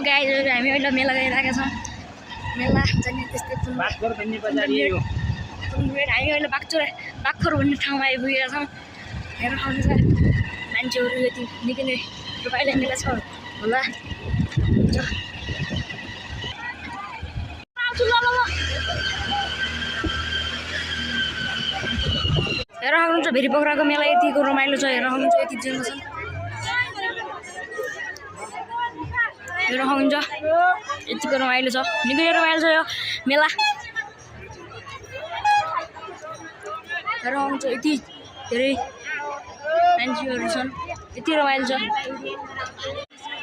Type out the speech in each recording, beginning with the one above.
guys हामी अहिले मेला गइरहेका छौँ मेला जाने त्यस्तै हामी अहिले बागखोर भन्ने ठाउँमा आइपुगेका छौँ हेर्न आउनुहुन्छ मान्छेहरू यति निकै नै रमाइलो मेला छ होला हेर आउनुहुन्छ भेरी पोखराको मेला यतिको रमाइलो छ हेर आउनुहुन्छ यति जन छ हेर आउनुहुन्छ यतिको रमाइलो छ निकै रमाइलो छ यो मेला हेर आउनुहुन्छ यति धेरै मान्छेहरू छन् यति रमाइलो छ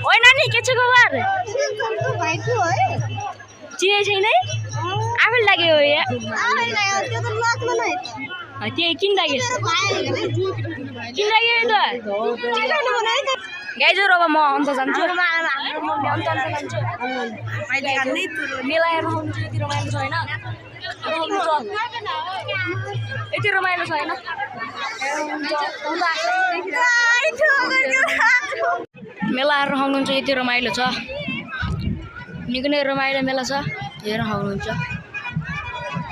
ओइ नानी के छ खबर चिने छैन आफै लाग्यो त्यही किन लाग्यो गाइजहरू अब म अन्त जान्छु मेला हेर्नु यति रमाइलो छ होइन यति रमाइलो छ होइन मेला हेरेर आउनुहुन्छ यति रमाइलो छ निकै नै रमाइलो मेला छ हेरेर आउनुहुन्छ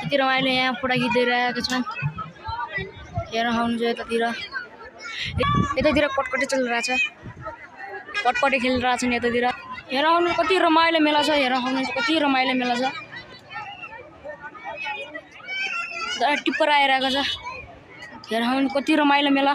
यति रमाइलो यहाँ फोटो खिचिरहेका छन् हेरेर आउनुहुन्छ यतातिर कटकटी चलिरहेछ कटकटी खेलिरहेछन् यतातिर हेरेर आउनु कति रमाइलो मेला छ हेरेर आउनुहुन्छ कति रमाइलो मेला छ टिप्पर आइरहेको छ हेरेर आउनु कति रमाइलो मेला